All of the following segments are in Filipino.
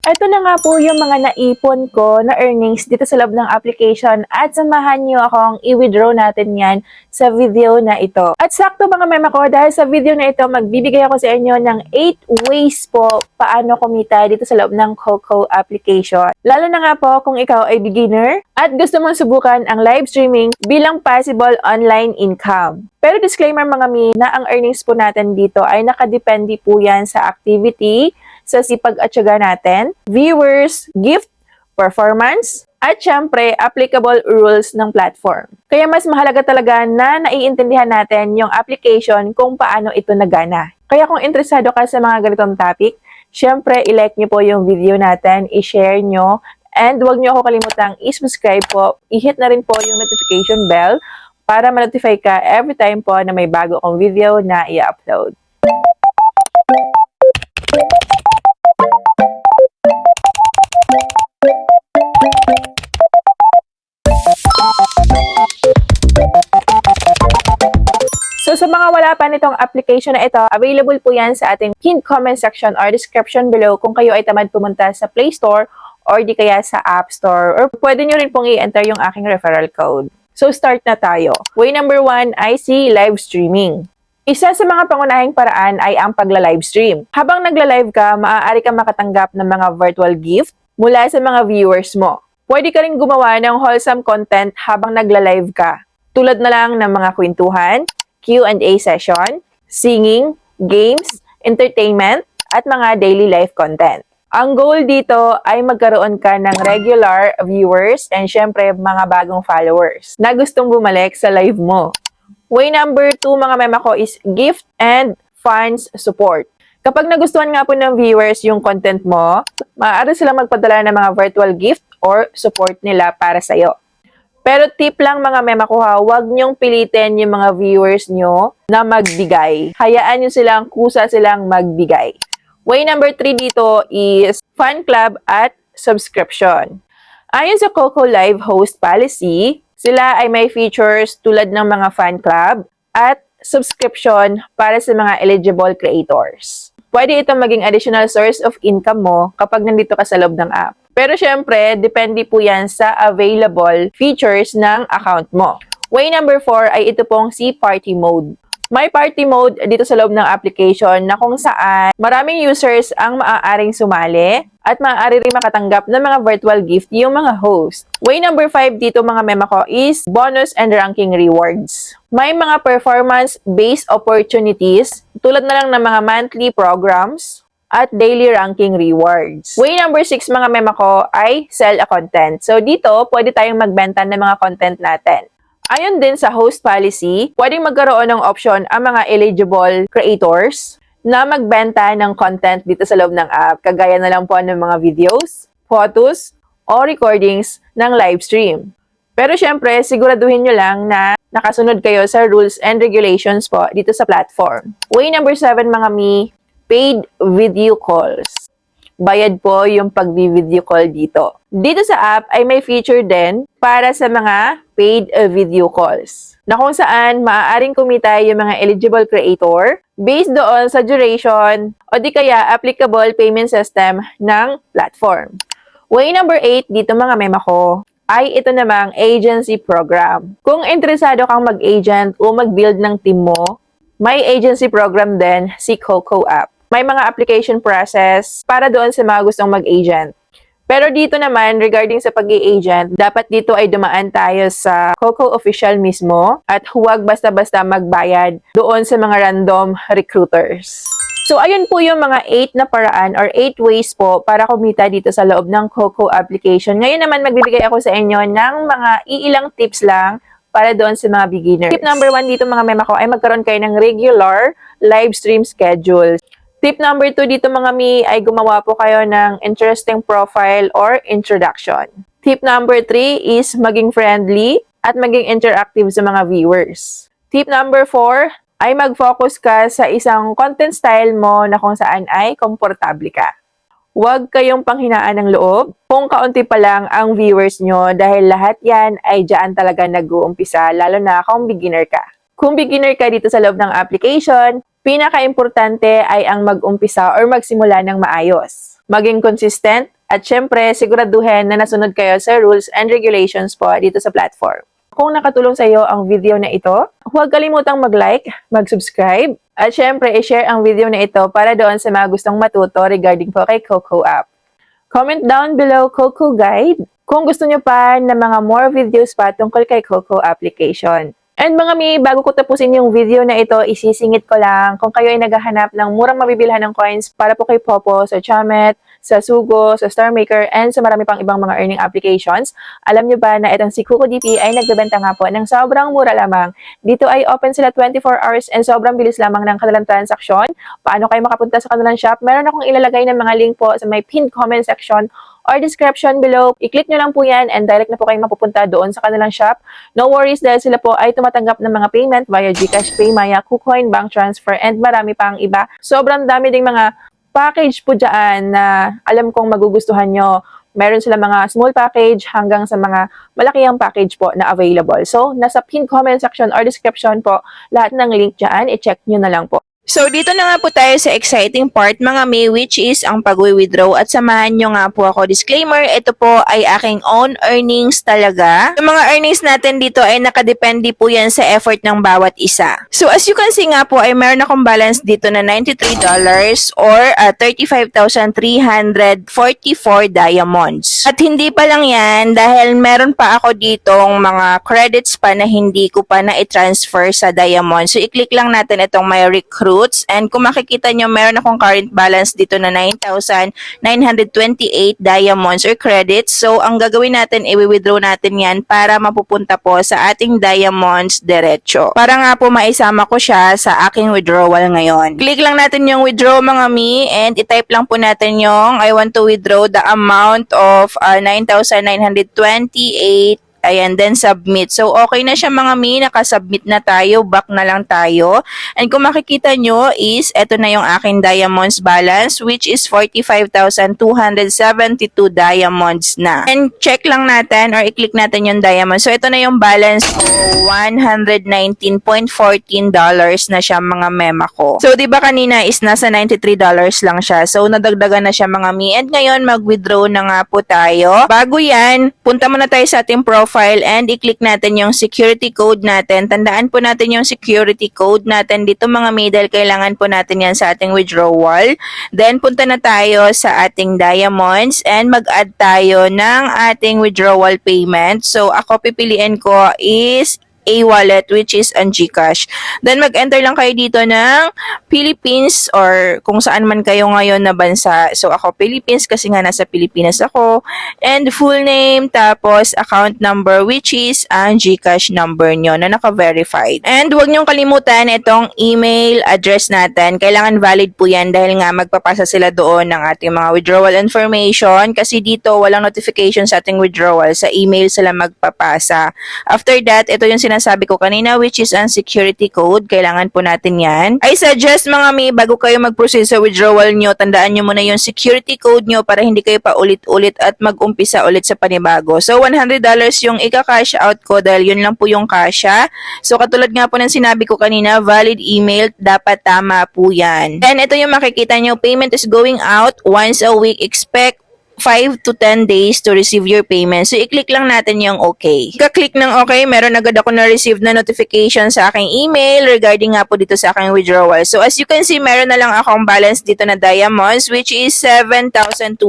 Ito na nga po yung mga naipon ko na earnings dito sa loob ng application at samahan nyo akong i-withdraw natin yan sa video na ito. At sakto mga mema ko, dahil sa video na ito, magbibigay ako sa inyo ng 8 ways po paano kumita dito sa loob ng Coco application. Lalo na nga po kung ikaw ay beginner at gusto mong subukan ang live streaming bilang possible online income. Pero disclaimer mga mi, na ang earnings po natin dito ay nakadepende po yan sa activity, sa sipag at syaga natin, viewers, gift, performance, at syempre, applicable rules ng platform. Kaya mas mahalaga talaga na naiintindihan natin yung application kung paano ito nagana. Kaya kung interesado ka sa mga ganitong topic, syempre, i-like nyo po yung video natin, i-share nyo, and huwag nyo ako kalimutang i-subscribe po, i-hit na rin po yung notification bell para ma-notify ka every time po na may bago akong video na i-upload. So sa mga wala pa nitong application na ito, available po yan sa ating pinned comment section or description below kung kayo ay tamad pumunta sa Play Store or di kaya sa App Store, or pwede nyo rin pong i-enter yung aking referral code. So start na tayo. Way number 1 ay si live streaming. Isa sa mga pangunahing paraan ay ang pagla-live stream. Habang nagla-live ka, maaari kang makatanggap ng mga virtual gift mula sa mga viewers mo. Pwede ka rin gumawa ng wholesome content habang nagla-live ka. Tulad na lang ng mga kwentuhan, Q&A session, singing, games, entertainment, at mga daily life content. Ang goal dito ay magkaroon ka ng regular viewers and syempre mga bagong followers na gustong bumalik sa live mo. Way number 2 mga mema ko is gift and fans support. Kapag nagustuhan nga po ng viewers yung content mo, maaari silang magpadala ng mga virtual gift or support nila para sa'yo. Pero tip lang mga mema ko ha, huwag nyong pilitin yung mga viewers nyo na magbigay. Hayaan nyo silang, kusa silang magbigay. Way number 3 dito is fan club at subscription. Ayon sa Coco Live Host Policy, sila ay may features tulad ng mga fan club at subscription para sa mga eligible creators. Pwede itong maging additional source of income mo kapag nandito ka sa loob ng app. Pero syempre, depende po yan sa available features ng account mo. Way number 4 ay ito pong si party mode. May party mode dito sa loob ng application na kung saan maraming users ang maaaring sumali at maaari rin makatanggap ng mga virtual gift yung mga host. Way number 5 dito mga mema ko is bonus and ranking rewards. May mga performance-based opportunities tulad na lang ng mga monthly programs at daily ranking rewards. Way number 6 mga mema ko ay sell a content. So dito, pwede tayong magbenta ng mga content natin. Ayon din sa host policy, pwedeng magkaroon ng option ang mga eligible creators na magbenta ng content dito sa loob ng app. Kagaya na lang po ng mga videos, photos, o recordings ng live stream. Pero syempre, siguraduhin nyo lang na nakasunod kayo sa rules and regulations po dito sa platform. Way number 7 mga mi, paid video calls. Bayad po yung pag-video call dito. Dito sa app ay may feature din para sa mga paid video calls, na kung saan maaaring kumita yung mga eligible creator based doon sa duration o di kaya applicable payment system ng platform. Way number 8 dito mga mema ko ay ito namang agency program. Kung interesado kang mag-agent o mag-build ng team mo, may agency program din si Coco app. May mga application process para doon sa mga gustong mag-agent. Pero dito naman, regarding sa pag-i-agent, dapat dito ay dumaan tayo sa Coco official mismo at huwag basta-basta magbayad doon sa mga random recruiters. So, ayun po yung mga 8 na paraan or 8 ways po para kumita dito sa loob ng Coco application. Ngayon naman, magbibigay ako sa inyo ng mga iilang tips lang para doon sa mga beginners. Tip number 1 dito mga mema ko ay magkaroon kayo ng regular live stream schedule. Tip number 2 dito mga mi ay gumawa po kayo ng interesting profile or introduction. Tip number 3 is maging friendly at maging interactive sa mga viewers. Tip number 4 ay mag-focus ka sa isang content style mo na kung saan ay komportable ka. Huwag kayong panghinaan ng loob kung kaunti pa lang ang viewers nyo dahil lahat yan ay dyan talaga nag-uumpisa lalo na kung beginner ka. Kung beginner ka dito sa loob ng application, pinaka-importante ay ang mag-umpisa or magsimula ng maayos. Maging consistent At syempre, siguraduhin na nasunod kayo sa rules and regulations po dito sa platform. Kung nakatulong sa iyo ang video na ito, huwag kalimutang mag-like, mag-subscribe, at syempre, i-share ang video na ito para doon sa mga gustong matuto regarding po kay Coco app. Comment down below Coco Guide kung gusto nyo pa ng mga more videos pa tungkol kay Coco application. And mga mi, bago ko tapusin yung video na ito, isisingit ko lang kung kayo ay naghahanap ng murang mabibilhan ng coins para po kay Popo sa Chamet, sa Sugo, sa Star Maker, and sa marami pang ibang mga earning applications. Alam nyo ba na itong si Kuko DP ay nagbebenta nga po ng sobrang mura lamang. Dito ay open sila 24 hours and sobrang bilis lamang ng kanilang transaksyon. Paano kayo makapunta sa kanilang shop? Meron akong ilalagay ng mga link po sa may pinned comment section or description below. I-click nyo lang po yan and direct na po kayo mapupunta doon sa kanilang shop. No worries dahil sila po ay tumatanggap ng mga payment via GCash, PayMaya, KuCoin, Bank Transfer, and marami pang iba. Sobrang dami ding mga package po dyan na alam kong magugustuhan nyo. Meron sila mga small package hanggang sa mga malakihang package po na available. So, nasa pinned comment section or description po, lahat ng link dyan, i-check nyo na lang po. So, dito na nga po tayo sa exciting part, mga May, which is ang pag-withdraw. At samahan nyo nga po ako. Disclaimer, ito po ay aking own earnings talaga. Yung mga earnings natin dito ay nakadepende po yan sa effort ng bawat isa. So, as you can see nga po, ay meron akong balance dito na $93 or 35,344 diamonds. At hindi pa lang yan, dahil meron pa ako ditong mga credits pa na hindi ko pa na-transfer sa diamonds. So, i-click lang natin itong my recruit. And kung makikita nyo, meron akong current balance dito na 9,928 diamonds or credits. So, ang gagawin natin, i-withdraw natin yan para mapupunta po sa ating diamonds diretso. Para nga po maisama ko siya sa aking withdrawal ngayon. Click lang natin yung withdraw, mga mi, and i-type lang po natin yung I want to withdraw the amount of 9,928. Ayan, then submit. So, okay na siya, mga mi. Nakasubmit na tayo. Back na lang tayo. And kung makikita nyo is, eto na yung aking diamonds balance, which is 45,272 diamonds na. And check lang natin or i-click natin yung diamonds. So, ito na yung balance ko. $119.14 na siya, mga mema ko. So, di ba kanina is nasa $93 lang siya. So, nadagdagan na siya, mga mi. And ngayon, mag-withdraw na nga po tayo. Bago yan, punta muna tayo sa ating profile and i-click natin yung security code natin. Tandaan po natin yung security code natin dito, mga mi, dahil kailangan po natin yan sa ating withdrawal. Then, punta na tayo sa ating diamonds and mag-add tayo ng ating withdrawal payment. So, ako pipiliin ko is e-wallet, which is ang GCash. Then, mag-enter lang kayo dito ng Philippines or kung saan man kayo ngayon na bansa. So, ako Philippines kasi nga nasa Pilipinas ako. And full name, tapos account number, which is ang GCash number nyo na naka-verified. And huwag nyong kalimutan itong email address natin. Kailangan valid po yan dahil nga magpapasa sila doon ng ating mga withdrawal information kasi dito walang notification sa ating withdrawal. Sa email sila magpapasa. After that, ito yung sinasabi ko kanina, which is ang security code. Kailangan po natin yan. I suggest, mga mi, bago kayo mag-proceed sa withdrawal nyo, tandaan nyo muna yung security code nyo para hindi kayo pa ulit-ulit at mag-umpisa ulit sa panibago. So, $100 yung ika-cash out ko dahil yun lang po yung kasha. So, katulad nga po ng sinabi ko kanina, valid email, dapat tama po yan. Then, ito yung makikita nyo, payment is going out once a week. Expect 5 to 10 days to receive your payment. So, i-click lang natin yung okay. Ka-click ng okay, meron agad ako na-receive na notification sa aking email regarding nga po dito sa aking withdrawal. So, as you can see, meron na lang akong balance dito na diamonds, which is 7,272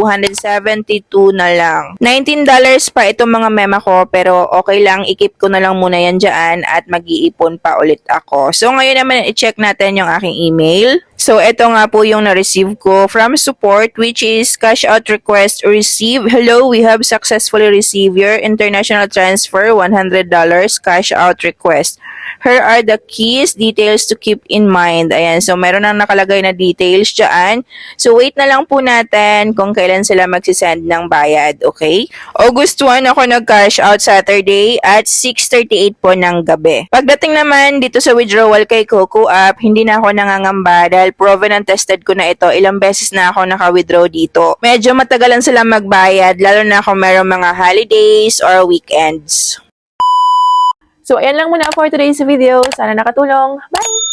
na lang. $19 pa itong mga mema ko, pero okay lang, i-keep ko na lang muna yan dyan at mag-iipon pa ulit ako. So, ngayon naman, i-check natin yung aking email. So, ito nga po yung na-receive ko from support, which is cash out request received. Hello, we have successfully received your international transfer, $100 cash out request. Here are the keys, details to keep in mind. Ayan, so meron nang nakalagay na details dyan. So, wait na lang po natin kung kailan sila magsisend ng bayad, okay? August 1 ako nag-cash out Saturday at 6:38 po ng gabi. Pagdating naman dito sa withdrawal kay Coco app, hindi na ako nangangamba dahil proven and tested ko na ito. Ilang beses na ako naka-withdraw dito. Medyo matagalan sila magbayad, lalo na kung merong mga holidays or weekends. So, ayan lang muna for today's video. Sana nakatulong. Bye!